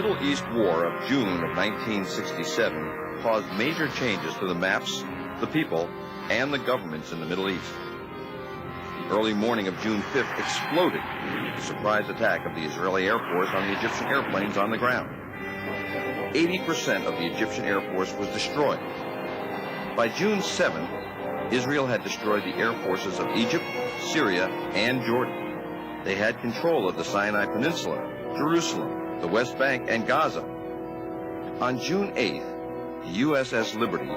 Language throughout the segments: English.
Middle East War of June of 1967 caused major changes to the maps, the people, and the governments in the Middle East. The early morning of June 5th exploded with the surprise attack of the Israeli Air Force on the Egyptian airplanes on the ground. 80% of the Egyptian Air Force was destroyed. By June 7th, Israel had destroyed the air forces of Egypt, Syria, and Jordan. They had control of the Sinai Peninsula, Jerusalem, the West Bank, and Gaza. On June 8th, the USS Liberty,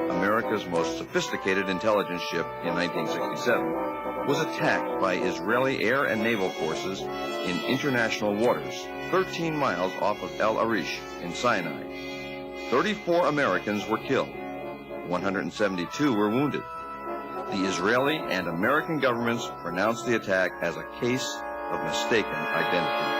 America's most sophisticated intelligence ship in 1967, was attacked by Israeli air and naval forces in international waters, 13 miles off of El Arish in Sinai. 34 Americans were killed. 172 were wounded. The Israeli and American governments pronounced the attack as a case of mistaken identity.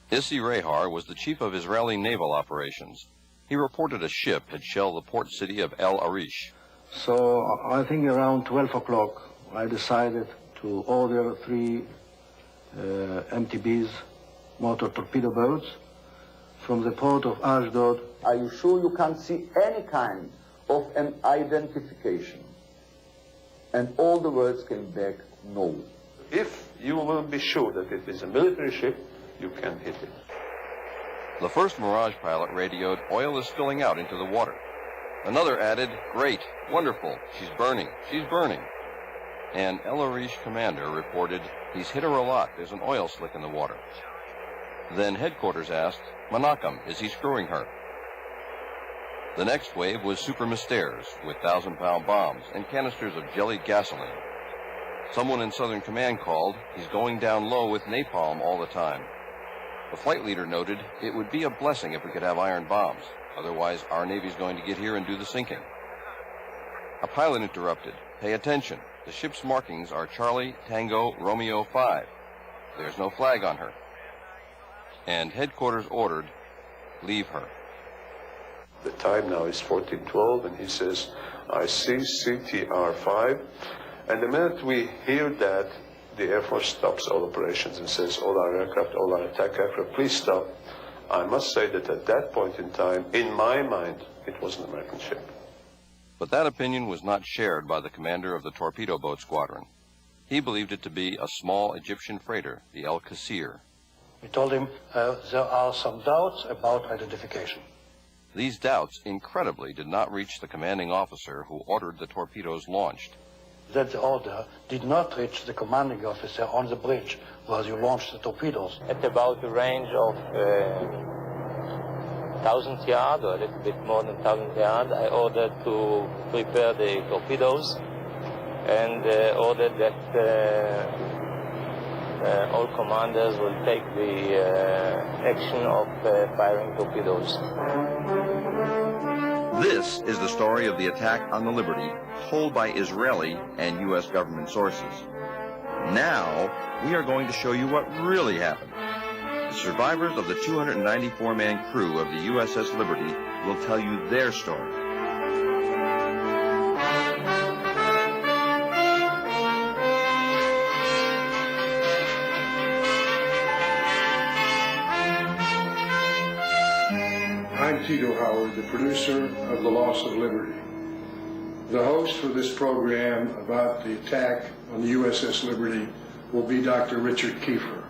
Issi Rehar was the chief of Israeli naval operations. He reported a ship had shelled the port city of El Arish. So I think around 12 o'clock, I decided to order 3 MTBs, motor torpedo boats, from the port of Ashdod. Are you sure you can't see any kind of an identification? And all the words came back, no. If you will be sure that it is a military ship, you can hit it. The first Mirage pilot radioed, "Oil is spilling out into the water." Another added, "Great, wonderful, she's burning, she's burning." And El Arish commander reported, "He's hit her a lot, there's an oil slick in the water." Then headquarters asked, "Menachem, is he screwing her?" The next wave was super mysteres with 1,000-pound bombs and canisters of jellied gasoline. Someone in Southern Command called, "He's going down low with napalm all the time." The flight leader noted, "It would be a blessing if we could have iron bombs. Otherwise, our Navy's going to get here and do the sinking." A pilot interrupted, "Pay attention. The ship's markings are Charlie, Tango, Romeo 5. There's no flag on her." And headquarters ordered, "Leave her." The time now is 14:12, and he says, "I see CTR-5." And the minute we hear that, the Air Force stops all operations and says, "All our aircraft, all our attack aircraft, please stop." I must say that at that point in time, in my mind, it was an American ship. But that opinion was not shared by the commander of the torpedo boat squadron. He believed it to be a small Egyptian freighter, the El Qasir. We told him there are some doubts about identification. These doubts, incredibly, did not reach the commanding officer who ordered the torpedoes launched. That the order did not reach the commanding officer on the bridge where you launched the torpedoes. At about a range of 1,000 yards, or a little bit more than 1,000 yards, I ordered to prepare the torpedoes and ordered that all commanders will take the action of firing torpedoes. This is the story of the attack on the Liberty, told by Israeli and U.S. government sources. Now, we are going to show you what really happened. The survivors of the 294-man crew of the USS Liberty will tell you their story. I'm Tito Howard, the producer of The Loss of Liberty. The host for this program about the attack on the USS Liberty will be Dr. Richard Kiefer,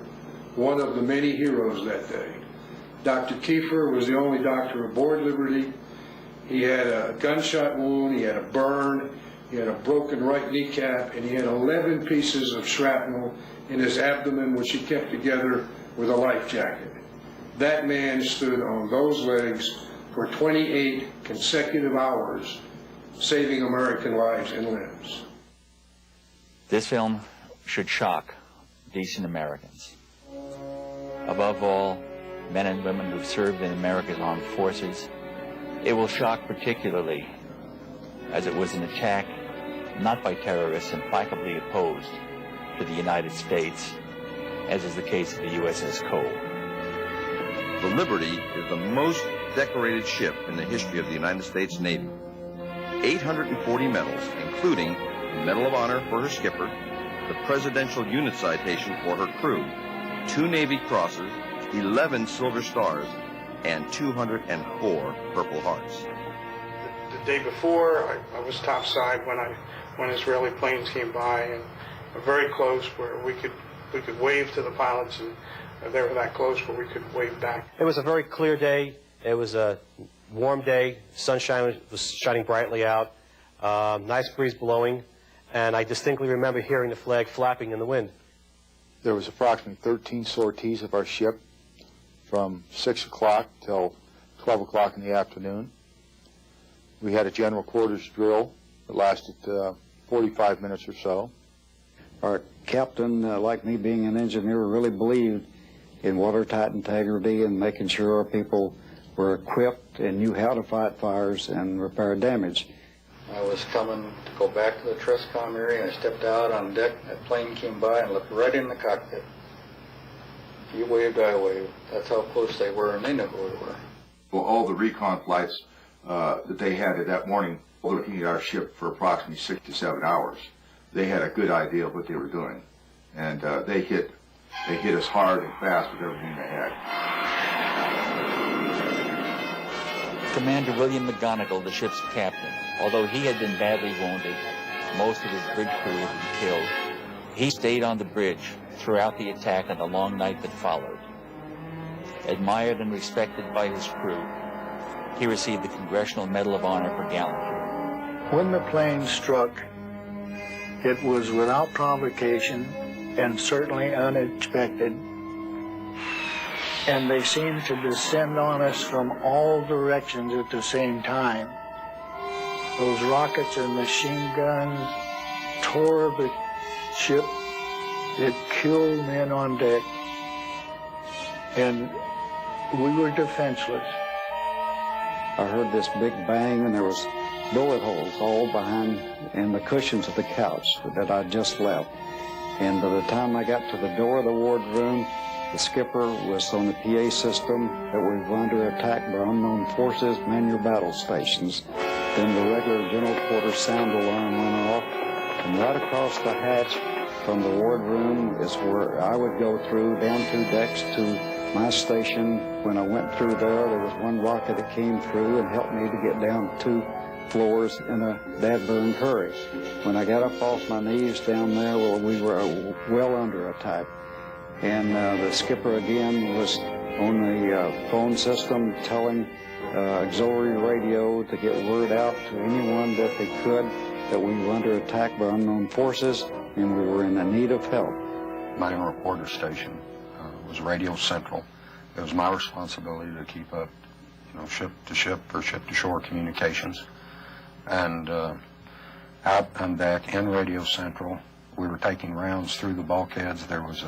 one of the many heroes that day. Dr. Kiefer was the only doctor aboard Liberty. He had a gunshot wound, he had a burn, he had a broken right kneecap, and he had 11 pieces of shrapnel in his abdomen, which he kept together with a life jacket. That man stood on those legs for 28 consecutive hours, saving American lives and limbs. This film should shock decent Americans. Above all, men and women who've served in America's armed forces. It will shock particularly as it was an attack not by terrorists implacably opposed to the United States, as is the case of the USS Cole. The Liberty is the most decorated ship in the history of the United States Navy. 840 medals, including the Medal of Honor for her skipper, the Presidential Unit Citation for her crew, 2 Navy Crosses, 11 silver stars, and 204 Purple Hearts. The day before, I was topside when Israeli planes came by, and very close where we could wave to the pilots, and they were that close where we could wave back. It was a very clear day. It was a warm day. Sunshine was shining brightly out. Nice breeze blowing, and I distinctly remember hearing the flag flapping in the wind. There was approximately 13 sorties of our ship from 6 o'clock till 12 o'clock in the afternoon. We had a general quarters drill that lasted 45 minutes or so. Our captain, like me being an engineer, really believed in watertight integrity and making sure our people were equipped and knew how to fight fires and repair damage. I was coming to go back to the Trescom area, and I stepped out on deck. That plane came by and looked right in the cockpit. You waved, I waved. That's how close they were, and they knew who we were. Well, all the recon flights that they had that morning, looking at our ship for approximately 6 to 7 hours, they had a good idea of what they were doing, and they hit us hard and fast with everything they had. Commander William McGonigal, the ship's captain, although he had been badly wounded, most of his bridge crew had been killed, he stayed on the bridge throughout the attack and the long night that followed. Admired and respected by his crew, he received the Congressional Medal of Honor for gallantry. When the plane struck, it was without provocation and certainly unexpected. And they seemed to descend on us from all directions at the same time. Those rockets and machine guns tore the ship. It killed men on deck. And we were defenseless. I heard this big bang, and there was bullet holes all behind in the cushions of the couch that I just left. And by the time I got to the door of the wardroom, the skipper was on the PA system that we were under attack by unknown forces, man your battle stations. Then the regular general quarters sound alarm went off, and right across the hatch from the wardroom is where I would go through, down 2 decks to my station. When I went through there was one rocket that came through and helped me to get down 2 floors in a dad-burned hurry. When I got up off my knees down there, well, we were well under attack. And the skipper again was on the phone system telling auxiliary radio to get word out to anyone that they could that we were under attack by unknown forces and we were in the need of help. My reporter station was Radio Central. It was my responsibility to keep up, ship-to-ship or ship-to-shore communications. And out on deck in Radio Central, we were taking rounds through the bulkheads. There was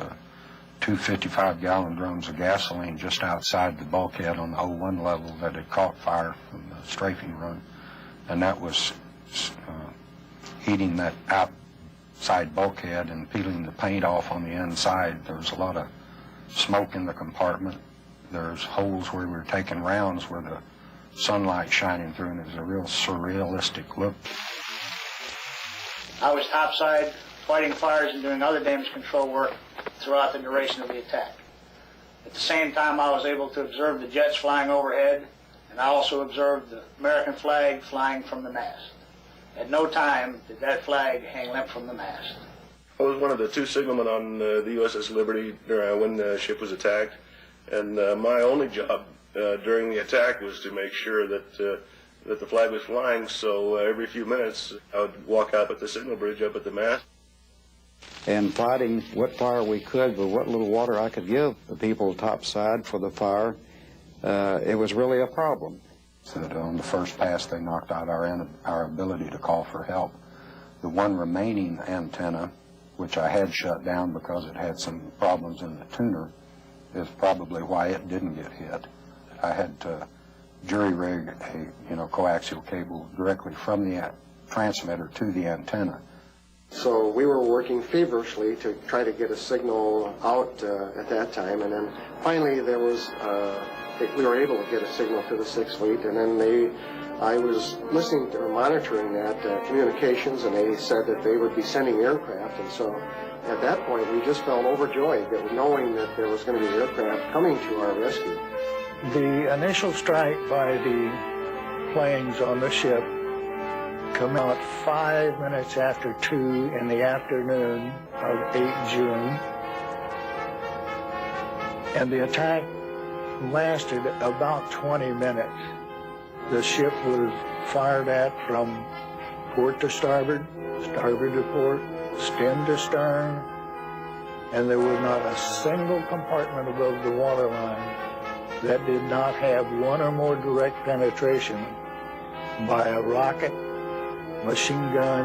2 55-gallon drums of gasoline just outside the bulkhead on the 01 level that had caught fire from the strafing run. And that was heating that outside bulkhead and peeling the paint off on the inside. There was a lot of smoke in the compartment. There's holes where we were taking rounds where the sunlight shining through, and it was a real surrealistic look. I was topside fighting fires and doing other damage control work throughout the duration of the attack. At the same time, I was able to observe the jets flying overhead, and I also observed the American flag flying from the mast. At no time did that flag hang limp from the mast. I was one of the 2 signalmen on the USS Liberty when the ship was attacked, and my only job during the attack was to make sure that the flag was flying, so every few minutes I would walk out at the signal bridge up at the mast. And fighting what fire we could with what little water I could give the people topside for the fire, it was really a problem. So on the first pass, they knocked out our ability to call for help. The one remaining antenna, which I had shut down because it had some problems in the tuner, is probably why it didn't get hit. I had to jury rig a coaxial cable directly from the transmitter to the antenna. So we were working feverishly to try to get a signal out at that time, and then finally there was we were able to get a signal to the 6th Fleet, and then they I was listening to or monitoring that communications, and they said that they would be sending aircraft, and so at that point we just felt overjoyed that knowing that there was going to be aircraft coming to our rescue. The initial strike by the planes on the ship come out 5 minutes after 2 in the afternoon of 8 June, and the attack lasted about 20 minutes. The ship was fired at from port to starboard, starboard to port, stem to stern, and there was not a single compartment above the waterline that did not have one or more direct penetration by a rocket, machine gun,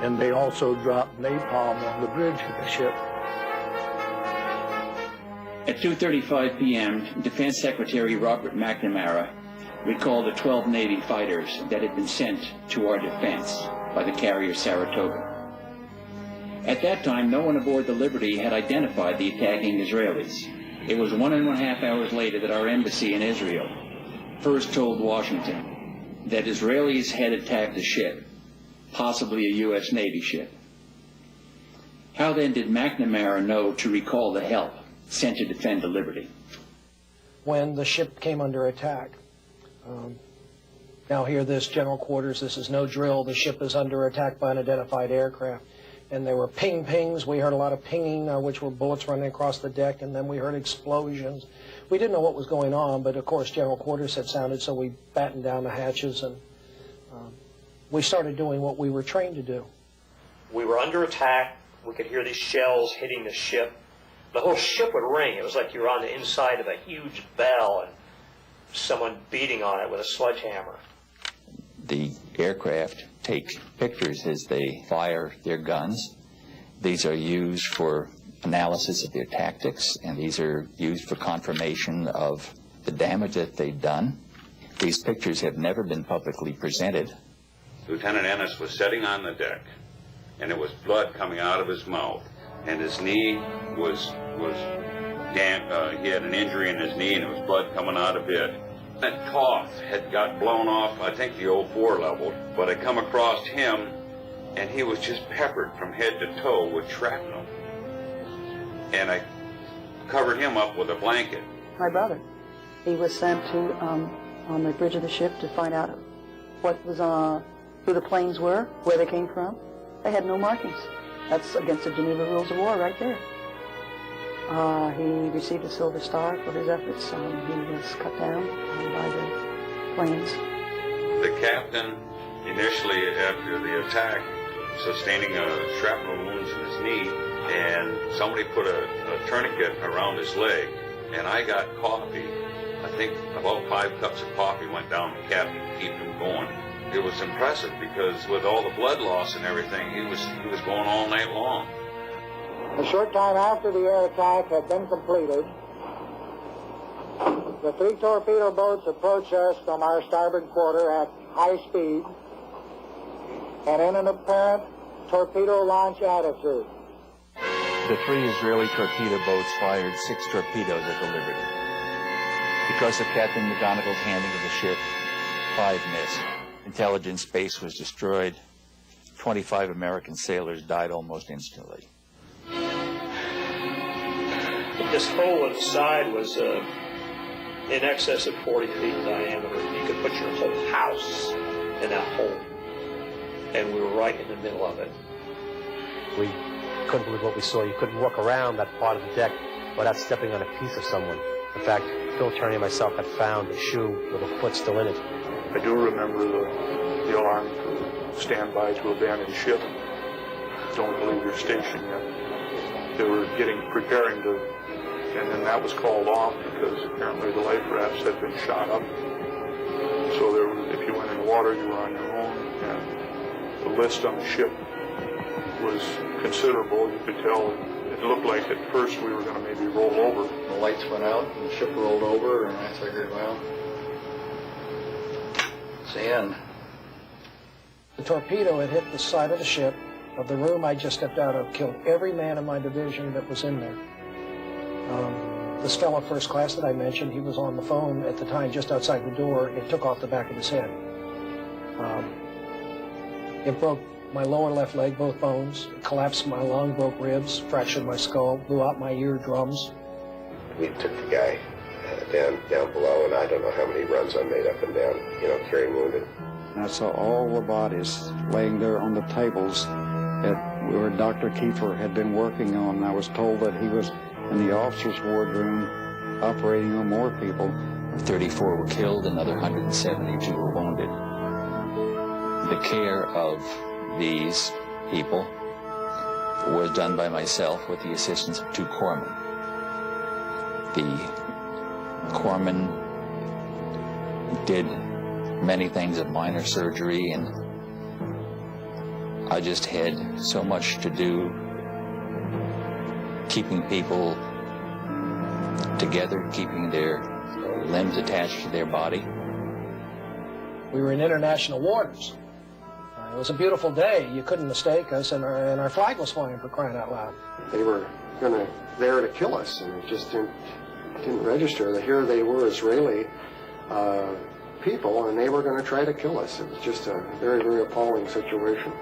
and they also dropped napalm on the bridge of the ship. At 2:35 p.m., Defense Secretary Robert McNamara recalled the 12 Navy fighters that had been sent to our defense by the carrier Saratoga. At that time, no one aboard the Liberty had identified the attacking Israelis. It was 1.5 hours later that our embassy in Israel first told Washington that Israelis had attacked a ship, possibly a U.S. Navy ship. How then did McNamara know to recall the help sent to defend the Liberty? When the ship came under attack. Now hear this, General Quarters, this is no drill. The ship is under attack by unidentified aircraft. And there were pings. We heard a lot of pinging, which were bullets running across the deck, and then we heard explosions. We didn't know what was going on, but of course General Quarters had sounded, so we battened down the hatches, and we started doing what we were trained to do. We were under attack. We could hear these shells hitting the ship. The whole ship would ring. It was like you were on the inside of a huge bell and someone beating on it with a sledgehammer. The aircraft take pictures as they fire their guns. These are used for analysis of their tactics, and these are used for confirmation of the damage that they've done. These pictures have never been publicly presented. Lieutenant Ennis was sitting on the deck, and there was blood coming out of his mouth, and his knee was damp. He had an injury in his knee, and there was blood coming out of it. That cough had got blown off, I think the 04 level, but I come across him, and he was just peppered from head to toe with shrapnel. And I covered him up with a blanket. My brother, he was sent to on the bridge of the ship to find out what was who the planes were, where they came from. They had no markings. That's against the Geneva Rules of War right there. He received a Silver Star for his efforts. He was cut down by the planes. The captain, initially after the attack, sustaining shrapnel wounds in his knee, and somebody put a tourniquet around his leg, and I got coffee. I think about 5 cups of coffee went down the captain to keep him going. It was impressive because with all the blood loss and everything, he was going all night long. A short time after the air attack had been completed, the 3 torpedo boats approached us from our starboard quarter at high speed and in an apparent torpedo launch attitude. The 3 Israeli torpedo boats fired 6 torpedoes at the Liberty. Because of Captain McGonagall's handling of the ship, 5 missed. Intelligence base was destroyed. 25 American sailors died almost instantly. This hole in the side was in excess of 40 feet in diameter. You could put your whole house in that hole. And we were right in the middle of it. We couldn't believe what we saw. You couldn't walk around that part of the deck without stepping on a piece of someone. In fact, Phil Turney and myself had found a shoe with a foot still in it. I do remember the alarm to stand by to abandon ship. Don't believe your station yet. They were preparing to, and then that was called off because apparently the life rafts had been shot up. So if you went in the water, you were on your own, and the list on the ship was considerable. You could tell it looked like at first we were going to maybe roll over. The lights went out, and the ship rolled over, and I figured, well, it's the end. The torpedo had hit the side of the ship, of the room I just stepped out of, killed every man in my division that was in there. This fellow first class that I mentioned, he was on the phone at the time just outside the door. It took off the back of his head. It broke my lower left leg, both bones, collapsed my lung, broke ribs, fractured my skull, blew out my eardrums. We took the guy down below, and I don't know how many runs I made up and down, carrying wounded. And I saw all the bodies laying there on the tables where Dr. Kiefer had been working on. And I was told that he was in the officers' wardroom operating on more people. 34 were killed, another 172 were wounded. The care of these people was done by myself with the assistance of 2 corpsmen. The corpsmen did many things of minor surgery, and I just had so much to do keeping people together, keeping their limbs attached to their body. We were in international waters. It was a beautiful day. You couldn't mistake us, and our flag was flying, for crying out loud. They were there to kill us, and it just didn't register that here they were Israeli people, and they were going to try to kill us. It was just a very, very appalling situation.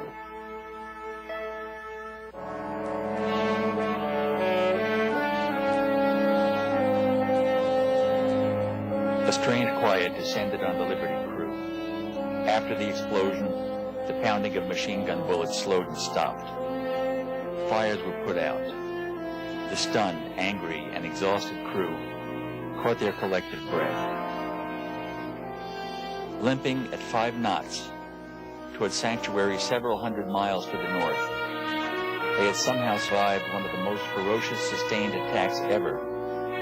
A strange quiet descended on the Liberty crew. After the explosion, the pounding of machine gun bullets slowed and stopped. Fires were put out. The stunned, angry, and exhausted crew caught their collective breath. Limping at 5 knots toward sanctuary several hundred miles to the north, they had somehow survived one of the most ferocious sustained attacks ever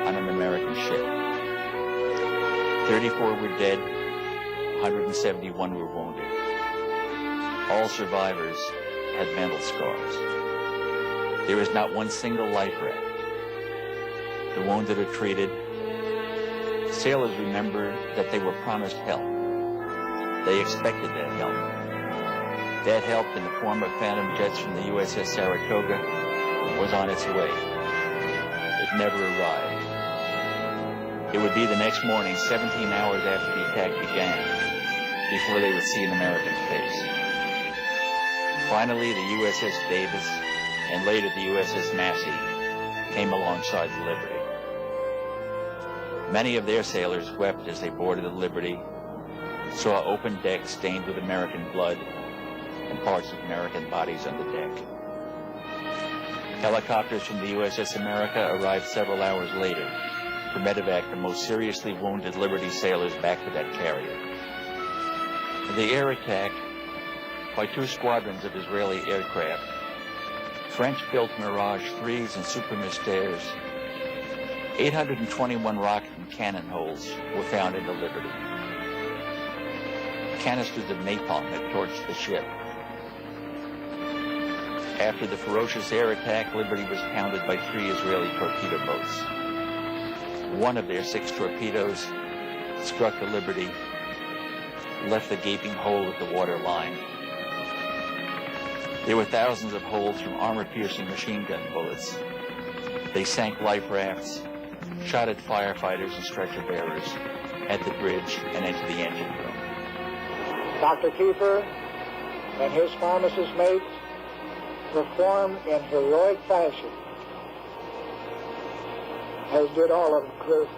on an American ship. 34 were dead, 171 were wounded. All survivors had mental scars. There is not one single life raft. The wounded are treated. Sailors remember that they were promised help. They expected that help. That help, in the form of phantom jets from the USS Saratoga, was on its way. It never arrived. It would be the next morning, 17 hours after the attack began, before they would see an American face. Finally, the USS Davis and later the USS Massey came alongside the Liberty. Many of their sailors wept as they boarded the Liberty, saw open decks stained with American blood and parts of American bodies on the deck. Helicopters from the USS America arrived several hours later to medevac the most seriously wounded Liberty sailors back to that carrier. The air attack by 2 squadrons of Israeli aircraft, French-built Mirage 3s and Super Mystères, 821 rocket and cannon holes were found in the Liberty. Canisters of napalm had torched the ship. After the ferocious air attack, Liberty was pounded by 3 Israeli torpedo boats. One of their 6 torpedoes struck the Liberty, left a gaping hole at the water line. There were thousands of holes from armor-piercing machine gun bullets. They sank life rafts, shot at firefighters and stretcher bearers, at the bridge and into the engine room. Dr. Kiefer and his pharmacist mates performed in heroic fashion, as did all of the crew.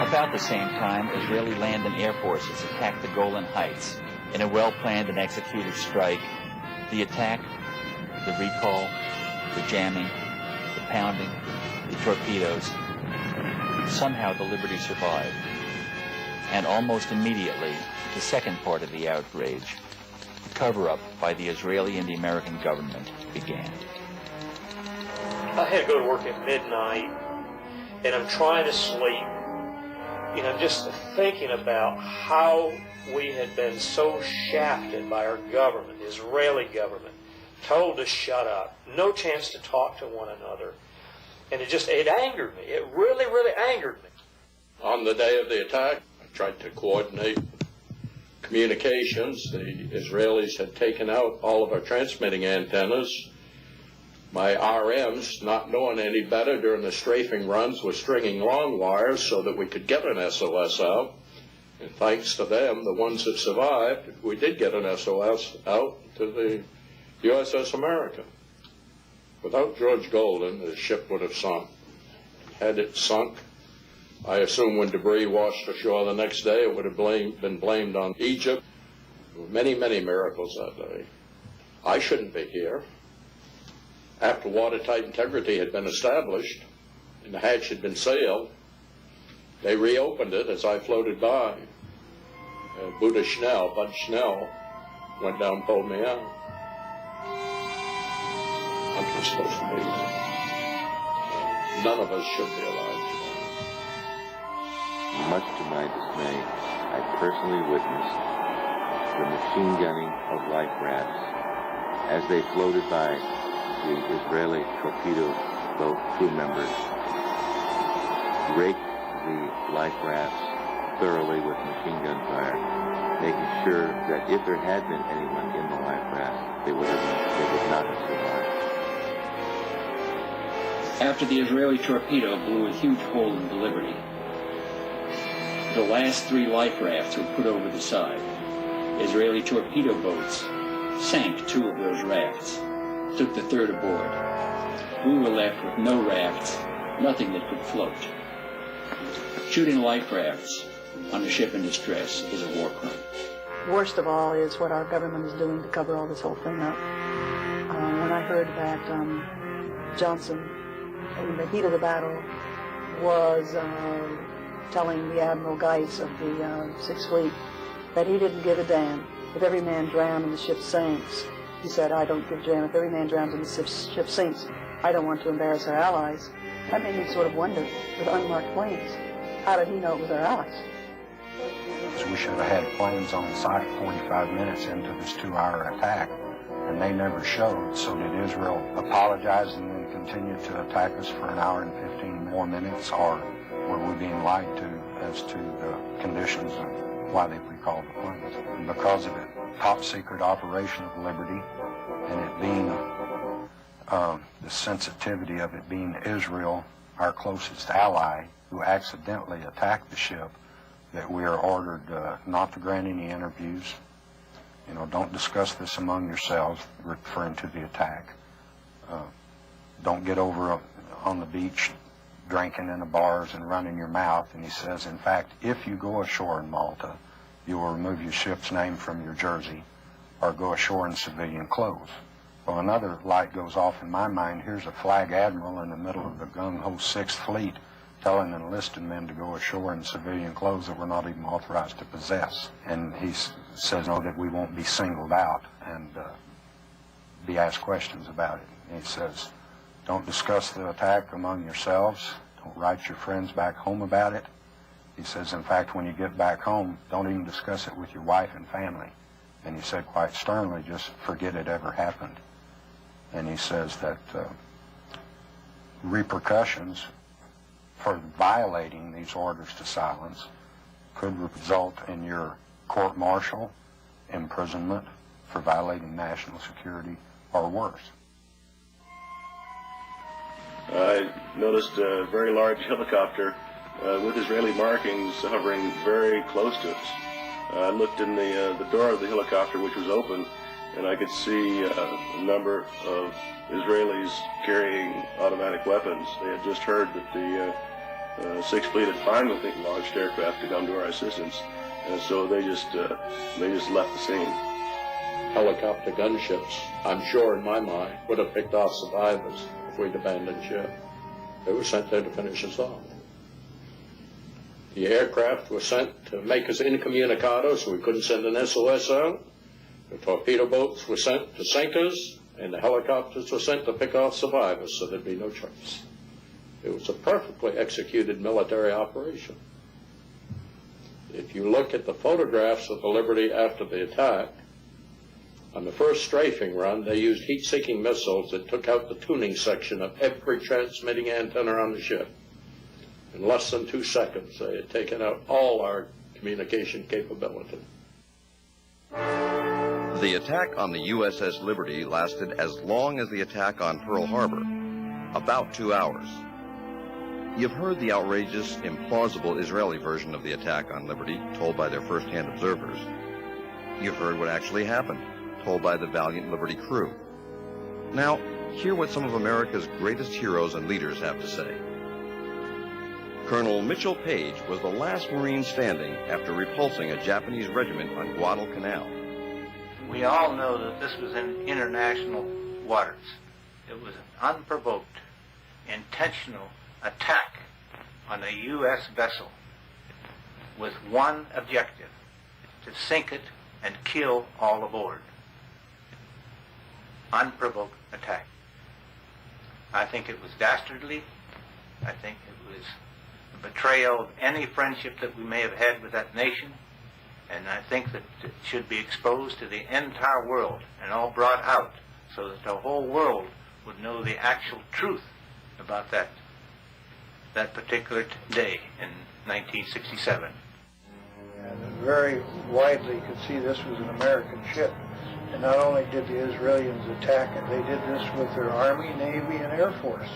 About the same time, Israeli land and air forces attacked the Golan Heights in a well-planned and executed strike. The attack, the recall, the jamming, the pounding, the torpedoes. Somehow the Liberty survived. And almost immediately, the second part of the outrage, the cover-up by the Israeli and the American government, began. I had to go to work at midnight, and I'm trying to sleep. You know, just thinking about how we had been so shafted by our government, the Israeli government, told to shut up, no chance to talk to one another. And it angered me. It really, really angered me. On the day of the attack, I tried to coordinate communications. The Israelis had taken out all of our transmitting antennas. My RMs, not knowing any better during the strafing runs, were stringing long wires so that we could get an SOS out. And thanks to them, the ones that survived, we did get an SOS out to the USS America. Without George Golden, the ship would have sunk. Had it sunk, I assume when debris washed ashore the next day, it would have been blamed on Egypt. There were many, many miracles that day. I shouldn't be here. After watertight integrity had been established and the hatch had been sealed, they reopened it as I floated by. Bud Schnell, went down and pulled me out. I'm not supposed to be there. None of us should be alive today. Much to my dismay, I personally witnessed the machine gunning of life rafts as they floated by the Israeli torpedo boat crew members, raked the life rafts thoroughly with machine gun fire, making sure that if there had been anyone in the life raft, they would not have survived. After the Israeli torpedo blew a huge hole in the Liberty, the last 3 life rafts were put over the side. Israeli torpedo boats sank 2 of those rafts, took the 3rd aboard. We were left with no rafts, nothing that could float. Shooting life rafts on a ship in distress is a war crime. Worst of all is what our government is doing to cover all this whole thing up. When I heard that Johnson, in the heat of the battle, was telling the Admiral Geis of the 6th Fleet that he didn't give a damn if every man drowned and the ship sinks. He said, I don't give a damn if every man drowns and the ship sinks. I don't want to embarrass our allies. That made me sort of wonder, with unmarked planes, how did he know it was our allies? So we should have had planes on site 45 minutes into this 2-hour attack, and they never showed. So did Israel apologize and then continue to attack us for an hour and 15 more minutes, or were we being lied to as to the conditions of why they recalled the planes? And because of the top secret operation of Liberty, and it being the sensitivity of it being Israel, our closest ally, who accidentally attacked the ship, that we are ordered not to grant any interviews. You know, don't discuss this among yourselves, referring to the attack. Don't get over on the beach drinking in the bars and running your mouth. And he says, in fact, if you go ashore in Malta, you will remove your ship's name from your jersey or go ashore in civilian clothes. Well, another light goes off in my mind. Here's a flag admiral in the middle of the gung-ho 6th Fleet telling enlisted men to go ashore in civilian clothes that we're not even authorized to possess. And he says, no, that we won't be singled out and be asked questions about it. And he says, don't discuss the attack among yourselves. Don't write your friends back home about it. He says, in fact, when you get back home, don't even discuss it with your wife and family. And he said quite sternly, just forget it ever happened. And he says that repercussions for violating these orders to silence could result in your court-martial, imprisonment for violating national security, or worse. I noticed a very large helicopter with Israeli markings hovering very close to us. I looked in the door of the helicopter, which was open, and I could see a number of Israelis carrying automatic weapons. They had just heard that the 6th Fleet had finally launched aircraft to come to our assistance, and so they just left the scene. Helicopter gunships, I'm sure in my mind, would have picked off survivors if we'd abandoned ship. They were sent there to finish us off. The aircraft were sent to make us incommunicado so we couldn't send an SOS out. The torpedo boats were sent to sink us, and the helicopters were sent to pick off survivors so there'd be no trace. It was a perfectly executed military operation. If you look at the photographs of the Liberty after the attack, on the first strafing run, they used heat-seeking missiles that took out the tuning section of every transmitting antenna on the ship. In less than 2 seconds, they had taken out all our communication capability. The attack on the USS Liberty lasted as long as the attack on Pearl Harbor, about 2 hours. You've heard the outrageous, implausible Israeli version of the attack on Liberty, told by their first-hand observers. You've heard what actually happened, told by the valiant Liberty crew. Now, hear what some of America's greatest heroes and leaders have to say. Colonel Mitchell Page was the last Marine standing after repulsing a Japanese regiment on Guadalcanal. We all know that this was in international waters. It was an unprovoked, intentional attack on a U.S. vessel with one objective, to sink it and kill all aboard. Unprovoked attack. I think it was dastardly. I think it was a betrayal of any friendship that we may have had with that nation. And I think that it should be exposed to the entire world and all brought out so that the whole world would know the actual truth about that particular day in 1967. And very widely could see this was an American ship. And not only did the Israelis attack it, they did this with their Army, Navy, and Air Force.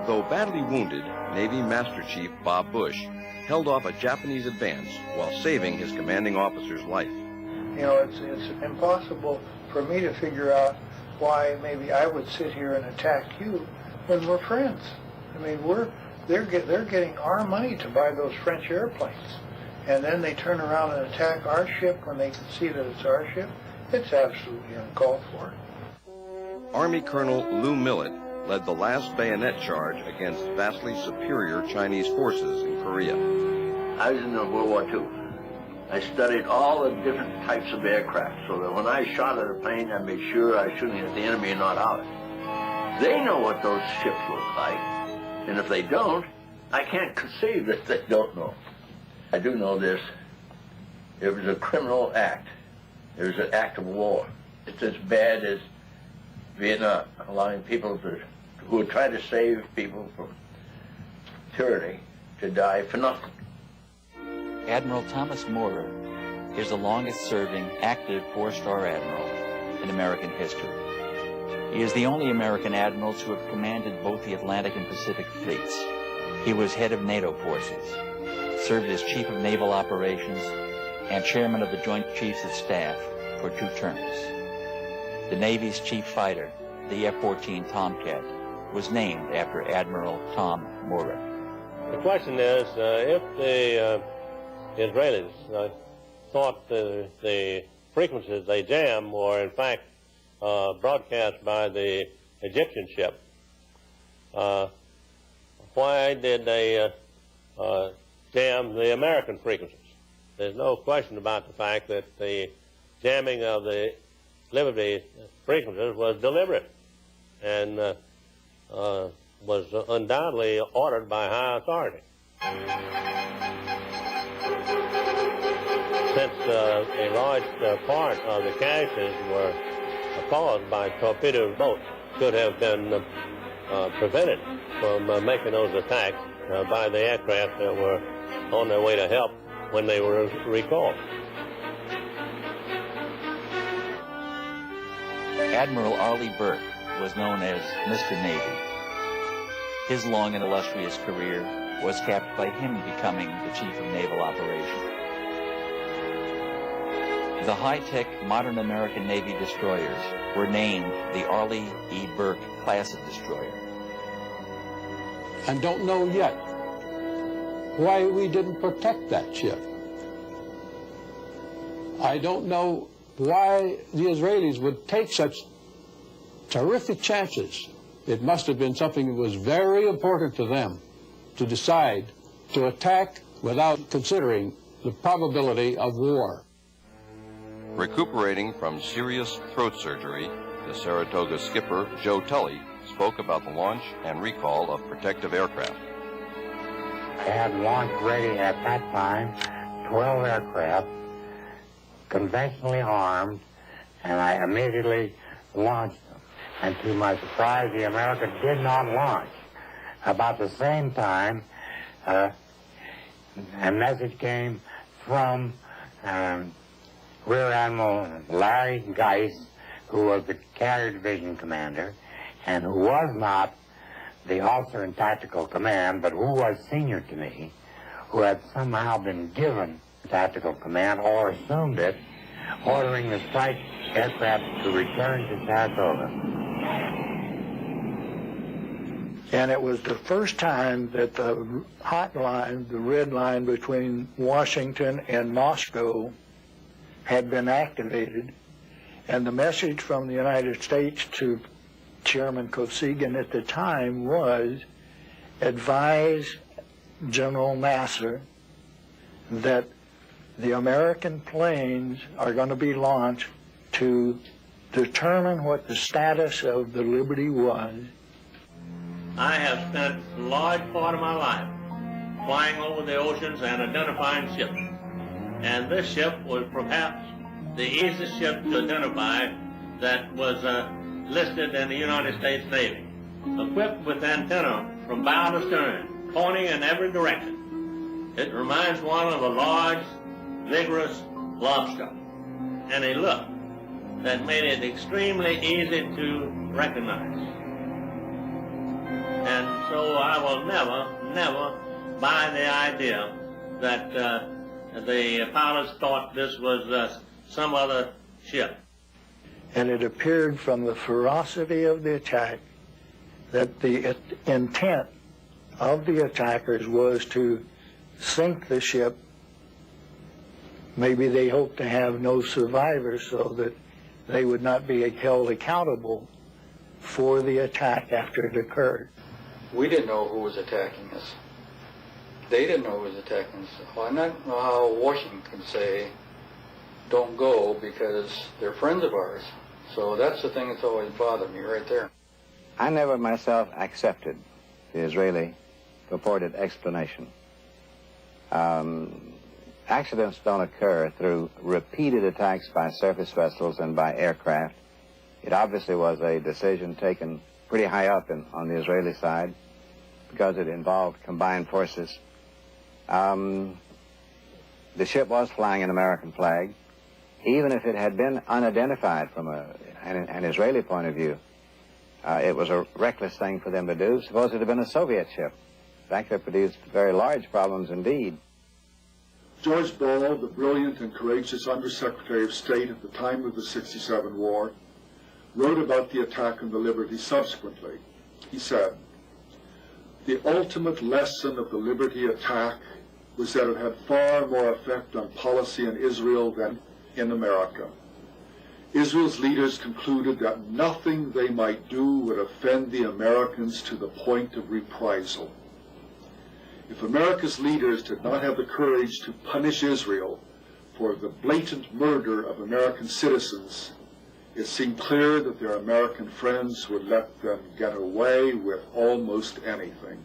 Though badly wounded, Navy Master Chief Bob Bush held off a Japanese advance while saving his commanding officer's life. You know, it's impossible for me to figure out why maybe I would sit here and attack you when we're friends. I mean, they're getting our money to buy those French airplanes, and then they turn around and attack our ship when they can see that it's our ship. It's absolutely uncalled for. Army Colonel Lou Millett led the last bayonet charge against vastly superior Chinese forces in Korea. I was in World War II. I studied all the different types of aircraft so that when I shot at a plane, I made sure I was shooting at the enemy and not ours. They know what those ships look like, and if they don't, I can't conceive that they don't know. I do know this. It was a criminal act. It was an act of war. It's as bad as Vietnam, allowing people who would try to save people from tyranny to die for nothing. Admiral Thomas Moorer is the longest-serving active four-star admiral in American history. He is the only American admiral to have commanded both the Atlantic and Pacific fleets. He was head of NATO forces, served as Chief of Naval Operations, and Chairman of the Joint Chiefs of Staff for 2 terms. The Navy's chief fighter, the F-14 Tomcat, was named after Admiral Tom Moorer. The question is, if the Israelis thought the frequencies they jammed were in fact broadcast by the Egyptian ship, why did they jam the American frequencies? There's no question about the fact that the jamming of the Liberty frequencies was deliberate and was undoubtedly ordered by high authority. Since a large part of the casualties were caused by torpedo boats, could have been prevented from making those attacks by the aircraft that were on their way to help when they were recalled. Admiral Arleigh Burke was known as Mr. Navy. His long and illustrious career was capped by him becoming the Chief of Naval Operations. The high-tech modern American Navy destroyers were named the Arleigh E. Burke class of destroyer. And don't know yet why we didn't protect that ship. I don't know why the Israelis would take such terrific chances. It must have been something that was very important to them to decide to attack without considering the probability of war. Recuperating from serious throat surgery, the Saratoga skipper, Joe Tully, spoke about the launch and recall of protective aircraft. I had launch ready at that time 12 aircraft, conventionally armed, and I immediately launched them. And to my surprise, the America did not launch. About the same time, a message came from Rear Admiral Larry Geist, who was the Carrier Division commander, and who was not the officer in tactical command, but who was senior to me, who had somehow been given tactical command or assumed it, ordering the strike aircraft to return to Saratoga. And it was the first time that the hot line, the red line between Washington and Moscow, had been activated. And the message from the United States to Chairman Kosygin at the time was, advise General Nasser that the American planes are going to be launched to determine what the status of the Liberty was. I have spent a large part of my life flying over the oceans and identifying ships. And this ship was perhaps the easiest ship to identify that was listed in the United States Navy. Equipped with antenna from bow to stern, pointing in every direction. It reminds one of a large, vigorous lobster. And a look that made it extremely easy to recognize. And so I will never buy the idea that the pilots thought this was some other ship. And it appeared from the ferocity of the attack that the intent of the attackers was to sink the ship. Maybe they hoped to have no survivors so that they would not be held accountable for the attack after it occurred. We didn't know who was attacking us. They didn't know who was attacking us. Well, I don't know how Washington can say, don't go, because they're friends of ours. So that's the thing that's always bothered me right there. I never myself accepted the Israeli purported explanation. Accidents don't occur through repeated attacks by surface vessels and by aircraft. It obviously was a decision taken pretty high up on the Israeli side because it involved combined forces. The ship was flying an American flag. Even if it had been unidentified from an Israeli point of view, it was a reckless thing for them to do. Suppose it had been a Soviet ship. In fact, it produced very large problems indeed. George Ball, the brilliant and courageous Undersecretary of State at the time of the '67 war, wrote about the attack on the Liberty subsequently. He said, "The ultimate lesson of the Liberty attack was that it had far more effect on policy in Israel than in America. Israel's leaders concluded that nothing they might do would offend the Americans to the point of reprisal. If America's leaders did not have the courage to punish Israel for the blatant murder of American citizens, it seemed clear that their American friends would let them get away with almost anything."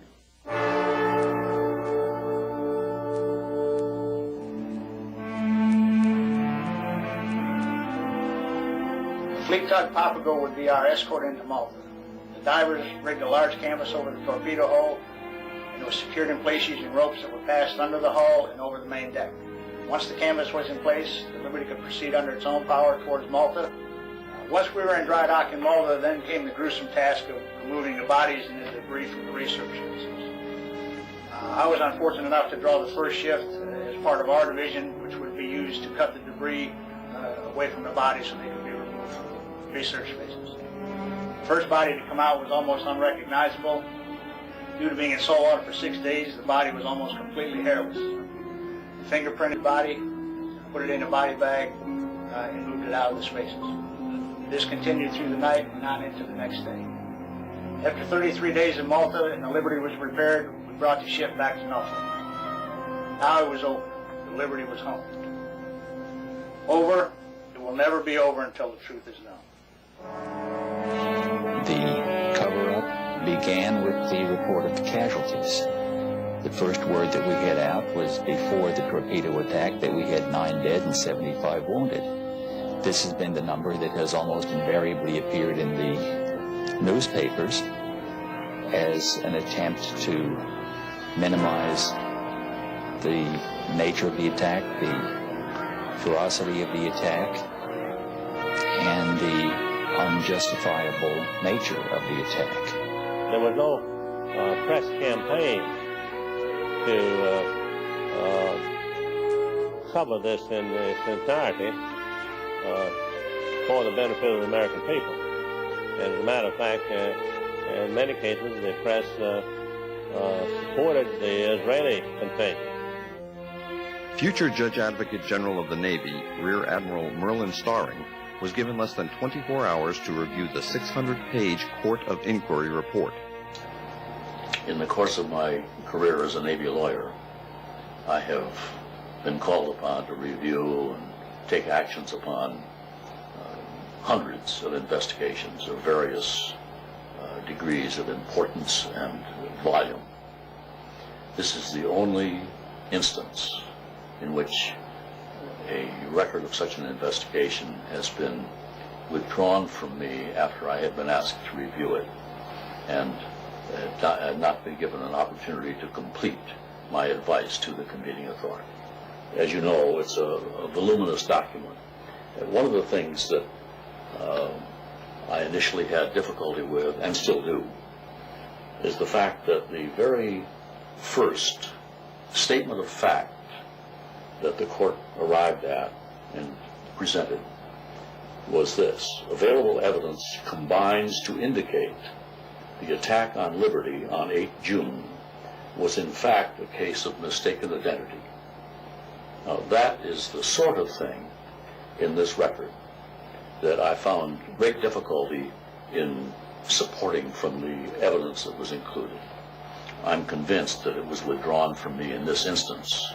Fleet tug Papago would be our escort into Malta. The divers rigged a large canvas over the torpedo hull, and it was secured in place using ropes that were passed under the hull and over the main deck. Once the canvas was in place, the Liberty could proceed under its own power towards Malta. Once we were in dry dock in Malta, then came the gruesome task of removing the bodies and the debris from the research vessels. I was unfortunate enough to draw the first shift as part of our division, which would be used to cut the debris away from the bodies so they could be removed from the research phases. The first body to come out was almost unrecognizable. Due to being in salt water for 6 days, the body was almost completely hairless. Fingerprinted body, put it in a body bag, and moved it out of the spaces. This continued through the night and on into the next day. After 33 days in Malta and the Liberty was repaired, we brought the ship back to Norfolk. Now it was over. The Liberty was home. Over. It will never be over until the truth is known. The cover-up began with the report of the casualties. The first word that we had out was before the torpedo attack that we had 9 dead and 75 wounded. This has been the number that has almost invariably appeared in the newspapers as an attempt to minimize the nature of the attack, the ferocity of the attack, and the unjustifiable nature of the attack. There was no press campaign to cover this in its entirety for the benefit of the American people. And as a matter of fact, in many cases, the press supported the Israeli contingent. Future Judge Advocate General of the Navy, Rear Admiral Merlin Starring, was given less than 24 hours to review the 600-page Court of Inquiry report. In the course of my career as a Navy lawyer, I have been called upon to review and take actions upon hundreds of investigations of various degrees of importance and volume. This is the only instance in which a record of such an investigation has been withdrawn from me after I had been asked to review it and had not been given an opportunity to complete my advice to the convening authority. As you know, it's a voluminous document. And one of the things that I initially had difficulty with, and still do, is the fact that the very first statement of fact that the court arrived at and presented was this: available evidence combines to indicate the attack on Liberty on 8 June was in fact a case of mistaken identity. Now that is the sort of thing in this record that I found great difficulty in supporting from the evidence that was included. I'm convinced that it was withdrawn from me in this instance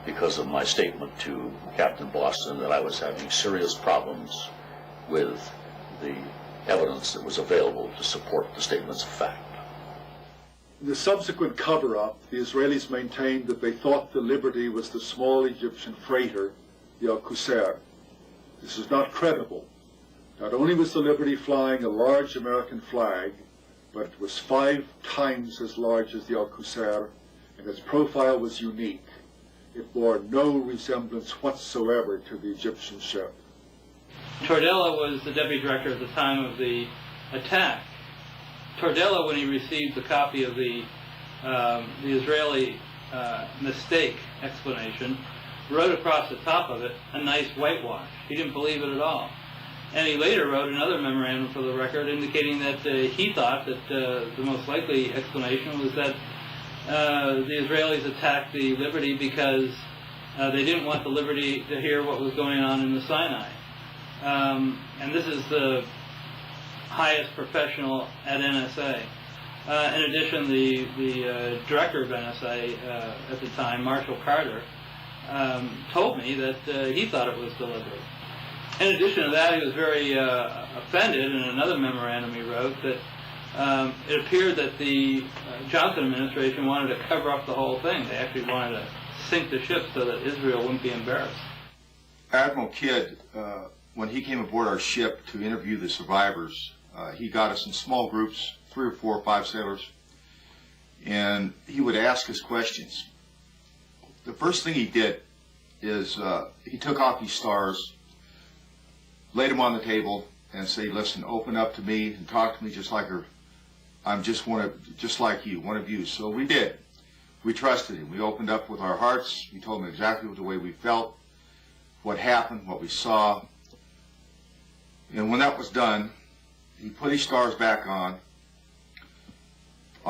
because of my statement to Captain Boston that I was having serious problems with the evidence that was available to support the statements of fact. In the subsequent cover-up, the Israelis maintained that they thought the Liberty was the small Egyptian freighter, the Al-Qusair. This is not credible. Not only was the Liberty flying a large American flag, but it was 5 times as large as the Al-Qusair, and its profile was unique. It bore no resemblance whatsoever to the Egyptian ship. Tordella was the deputy director at the time of the attack. Tordella, when he received the copy of the Israeli mistake explanation, wrote across the top of it a nice whitewash. He didn't believe it at all. And he later wrote another memorandum for the record indicating that he thought that the most likely explanation was that the Israelis attacked the Liberty because they didn't want the Liberty to hear what was going on in the Sinai. And this is the highest professional at NSA. In addition, the director of NSA at the time, Marshall Carter, told me that he thought it was deliberate. In addition to that, he was very offended in another memorandum he wrote that it appeared that the Johnson administration wanted to cover up the whole thing. They actually wanted to sink the ship so that Israel wouldn't be embarrassed. Admiral Kidd, when he came aboard our ship to interview the survivors, he got us in small groups, 3 or 4 or 5 sailors, and he would ask us questions. The first thing he did is he took off his stars, laid them on the table, and said, "Listen, open up to me and talk to me just like her. I'm just like you, one of you." So we did. We trusted him. We opened up with our hearts. We told him exactly the way we felt, what happened, what we saw. And when that was done, he put his stars back on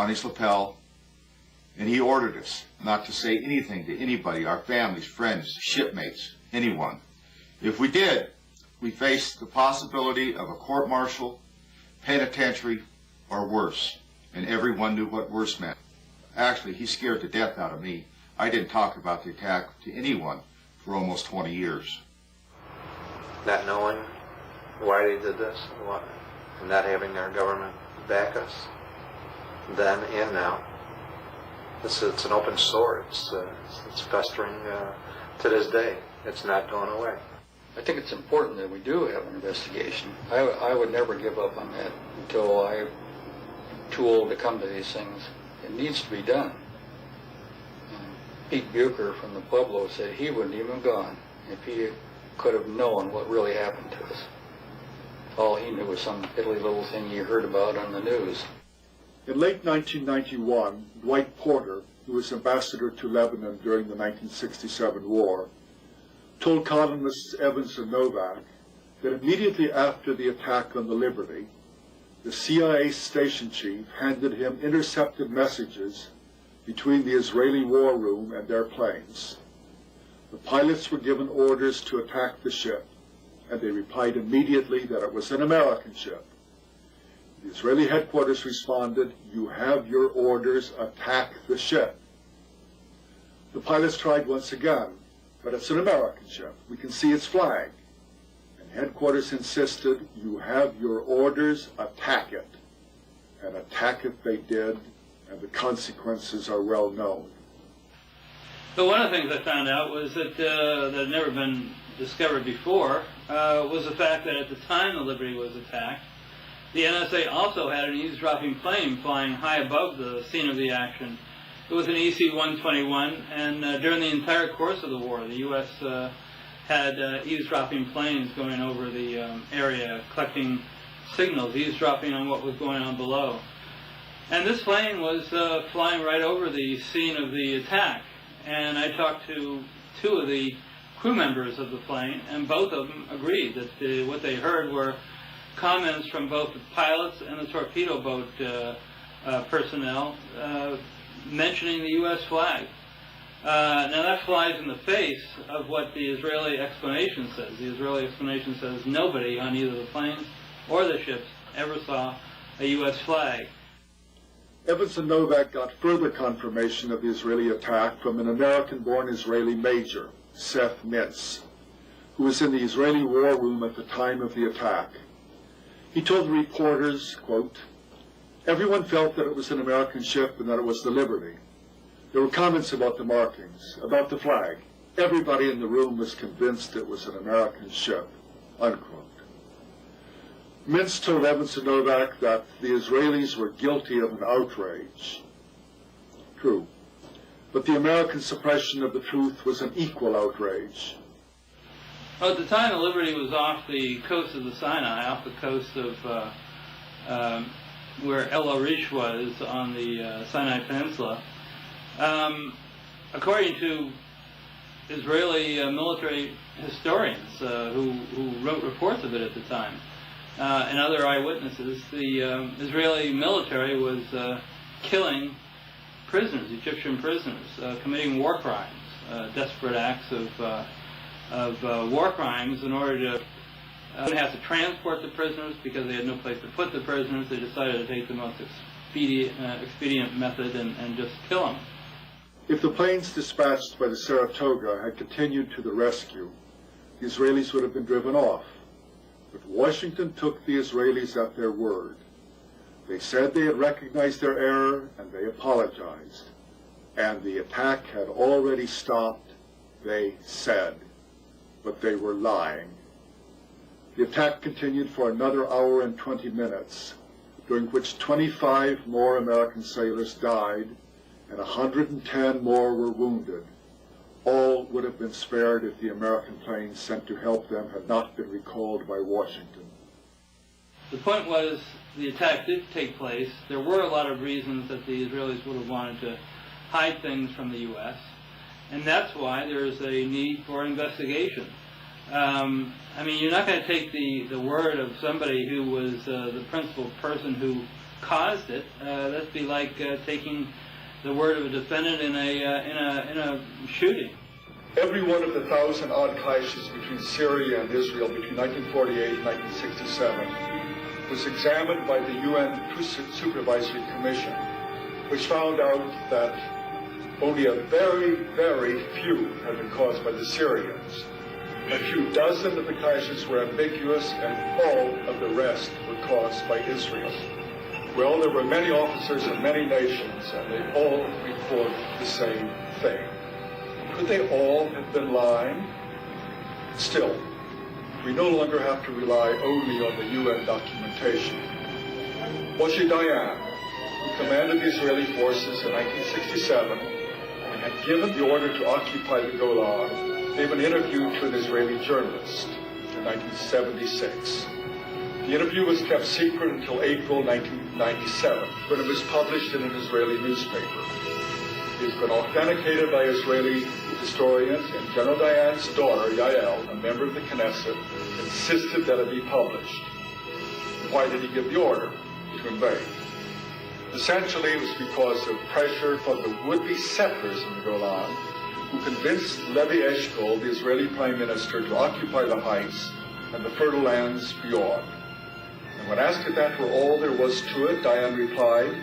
his lapel, and he ordered us not to say anything to anybody, our families, friends, shipmates, anyone. If we did, we faced the possibility of a court-martial, penitentiary, or worse, and everyone knew what worse meant. Actually, he scared the death out of me. I didn't talk about the attack to anyone for almost 20 years. Not knowing why they did this, and not having their government back us, then and now. It's an open sore. It's festering to this day. It's not going away. I think it's important that we do have an investigation. I would never give up on that until I'm too old to come to these things. It needs to be done. Pete Bucher from the Pueblo said he wouldn't even have gone if he could have known what really happened to us. All he knew was some piddly little thing he heard about on the news. In late 1991, Dwight Porter, who was ambassador to Lebanon during the 1967 war, told columnists Evans and Novak that immediately after the attack on the Liberty, the CIA station chief handed him intercepted messages between the Israeli war room and their planes. The pilots were given orders to attack the ship, and they replied immediately that it was an American ship. The Israeli headquarters responded, "You have your orders, attack the ship." The pilots tried once again, "But it's an American ship. We can see its flag." And headquarters insisted, "You have your orders, attack it." And attack it they did, and the consequences are well known. But one of the things I found out was that that had never been discovered before was the fact that at the time the Liberty was attacked, the NSA also had an eavesdropping plane flying high above the scene of the action. It was an EC-121, and during the entire course of the war, the U.S. Had eavesdropping planes going over the area, collecting signals, eavesdropping on what was going on below. And this plane was flying right over the scene of the attack. And I talked to two of the crew members of the plane, and both of them agreed that what they heard were comments from both the pilots and the torpedo boat personnel mentioning the U.S. flag. Now that flies in the face of what the Israeli explanation says. The Israeli explanation says nobody on either the planes or the ships ever saw a U.S. flag. Evans and Novak got further confirmation of the Israeli attack from an American-born Israeli major, Seth Mintz, who was in the Israeli war room at the time of the attack. He told the reporters, quote, "Everyone felt that it was an American ship and that it was the Liberty. There were comments about the markings, about the flag. Everybody in the room was convinced it was an American ship," unquote. Mintz told Evans and Novak that the Israelis were guilty of an outrage. True. But the American suppression of the truth was an equal outrage. Well, at the time, the Liberty was off the coast of the Sinai, off the coast of where El Arish was on the Sinai Peninsula. According to Israeli military historians who wrote reports of it at the time, and other eyewitnesses, the Israeli military was killing prisoners, Egyptian prisoners, committing war crimes, desperate acts of war crimes in order to have to transport the prisoners because they had no place to put the prisoners. They decided to take the most expedient method and just kill them. If the planes dispatched by the Saratoga had continued to the rescue, the Israelis would have been driven off. But Washington took the Israelis at their word. They said they had recognized their error, and they apologized. And the attack had already stopped, they said. But they were lying. The attack continued for another hour and 20 minutes, during which 25 more American sailors died, and 110 more were wounded. All would have been spared if the American planes sent to help them had not been recalled by Washington. The point was, the attack did take place. There were a lot of reasons that the Israelis would have wanted to hide things from the U.S., and that's why there is a need for investigation. I mean, you're not going to take the word of somebody who was the principal person who caused it. That'd be like taking the word of a defendant in a shooting. Every one of the 1,000-odd caches between Syria and Israel between 1948 and 1967 was examined by the UN Truth Supervisory Commission, which found out that only a very, very few had been caused by the Syrians. A few dozen of the caches were ambiguous, and all of the rest were caused by Israel. Well, there were many officers of many nations, and they all reported the same thing. Could they all have been lying? Still, we no longer have to rely only on the UN documentation. Moshe Dayan, who commanded the Israeli forces in 1967 and had given the order to occupy the Golan, gave an interview to an Israeli journalist in 1976. The interview was kept secret until April 1997, when it was published in an Israeli newspaper. It has been authenticated by Israeli historians, and General Dayan's daughter, Yael, a member of the Knesset, insisted that it be published. Why did he give the order to invade? Essentially, it was because of pressure from the would-be settlers in the Golan, who convinced Levi Eshkol, the Israeli prime minister, to occupy the heights and the fertile lands beyond. And when asked if that were all there was to it, Dayan replied,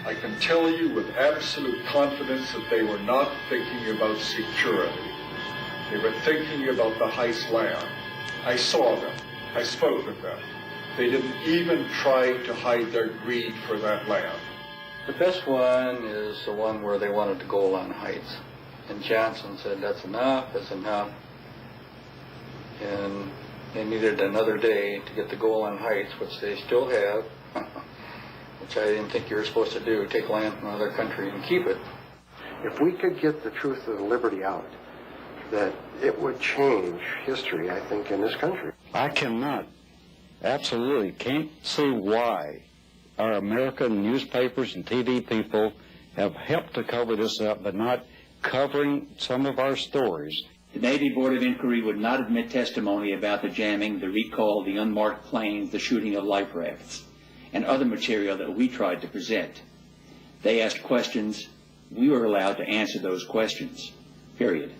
"I can tell you with absolute confidence that they were not thinking about security. They were thinking about the heights land. I saw them. I spoke with them. They didn't even try to hide their greed for that land." The best one is the one where they wanted to go on Heights. And Johnson said, that's enough. And they needed another day to get the Golan Heights, which they still have, which I didn't think you were supposed to do, take land from another country and keep it. If we could get the truth of the Liberty out, that it would change history, I think, in this country. I absolutely can't see why our American newspapers and TV people have helped to cover this up, but not covering some of our stories. The Navy Board of Inquiry would not admit testimony about the jamming, the recall, the unmarked planes, the shooting of life rafts, and other material that we tried to present. They asked questions. We were allowed to answer those questions, period.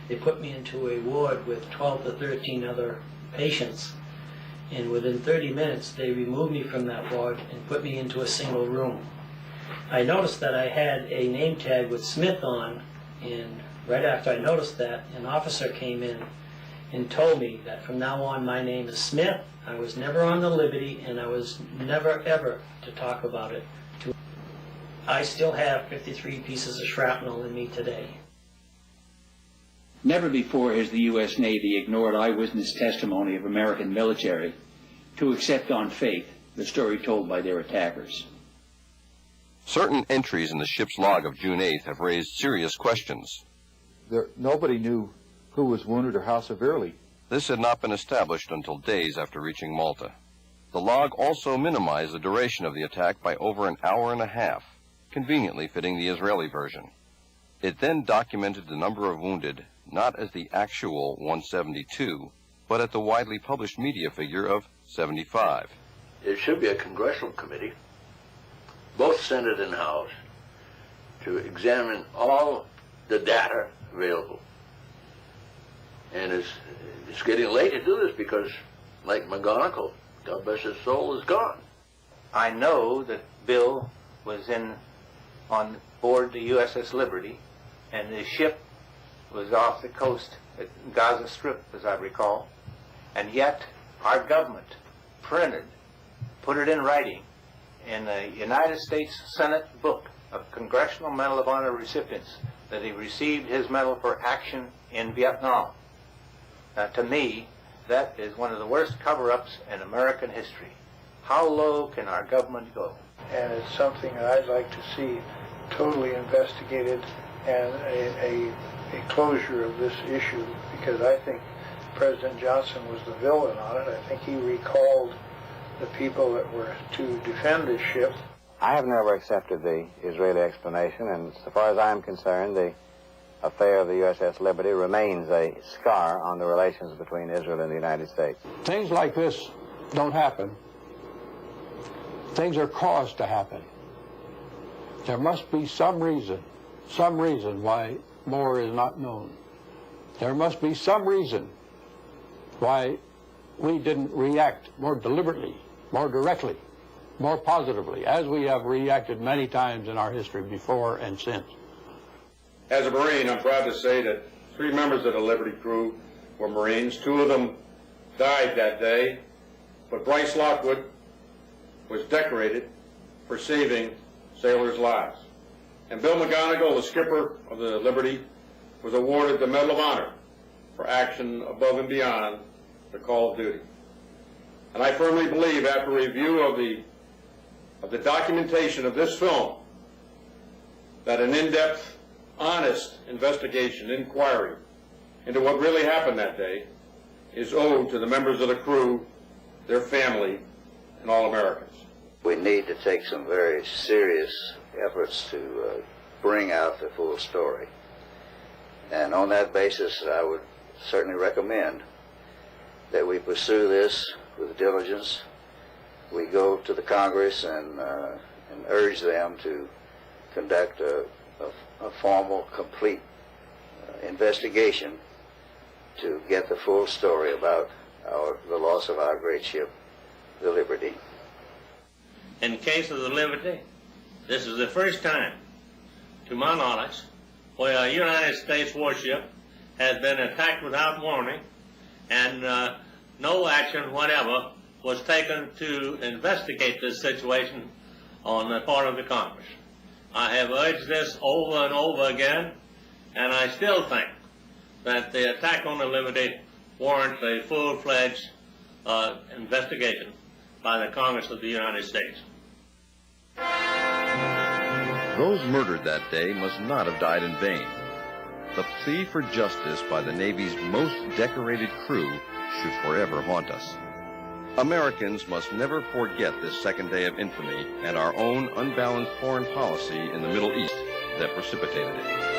They put me into a ward with 12 to 13 other patients, and within 30 minutes they removed me from that ward and put me into a single room. I noticed that I had a name tag with Smith on, and right after I noticed that, an officer came in and told me that from now on my name is Smith. I was never on the Liberty, and I was never ever to talk about it. I still have 53 pieces of shrapnel in me today. Never before has the U.S. Navy ignored eyewitness testimony of American military to accept on faith the story told by their attackers. Certain entries in the ship's log of June 8th have raised serious questions. Nobody knew who was wounded or how severely. This had not been established until days after reaching Malta. The log also minimized the duration of the attack by over an hour and a half, conveniently fitting the Israeli version. It then documented the number of wounded not as the actual 172, but at the widely published media figure of 75. There should be a congressional committee, both Senate and House, to examine all the data available. And it's getting late to do this because, like McGonigal, God bless his soul, is gone. I know that Bill was on board the USS Liberty, and the ship was off the coast at Gaza Strip, as I recall, and yet our government put it in writing in the United States Senate book of Congressional Medal of Honor recipients that he received his medal for action in Vietnam. Now, to me, that is one of the worst cover-ups in American history. How low can our government go? And it's something that I'd like to see totally investigated and a closure of this issue, because I think President Johnson was the villain on it. I think he recalled the people that were to defend this ship. I have never accepted the Israeli explanation, and so far as I'm concerned, the affair of the USS Liberty remains a scar on the relations between Israel and the United States. Things like this don't happen. Things are caused to happen. There must be some reason why more is not known. There must be some reason why we didn't react more deliberately, more directly, more positively, as we have reacted many times in our history before and since. As a Marine, I'm proud to say that 3 members of the Liberty crew were Marines. 2 of them died that day, but Bryce Lockwood was decorated for saving sailors' lives. And Bill McGonigal, the skipper of the Liberty, was awarded the Medal of Honor for action above and beyond the call of duty. And I firmly believe, after review of the documentation of this film, that an in-depth, honest investigation, inquiry into what really happened that day is owed to the members of the crew their family, and all Americans. We need to take some very serious efforts to bring out the full story. And on that basis, I would certainly recommend that we pursue this with diligence. We go to the Congress and urge them to conduct a formal, complete investigation to get the full story about the loss of our great ship, the Liberty. In the case of the Liberty, this is the first time, to my knowledge, where a United States warship has been attacked without warning, and no action whatever was taken to investigate this situation on the part of the Congress. I have urged this over and over again, and I still think that the attack on the Liberty warrants a full-fledged investigation by the Congress of the United States. Those murdered that day must not have died in vain. The plea for justice by the Navy's most decorated crew should forever haunt us. Americans must never forget this second day of infamy and our own unbalanced foreign policy in the Middle East that precipitated it.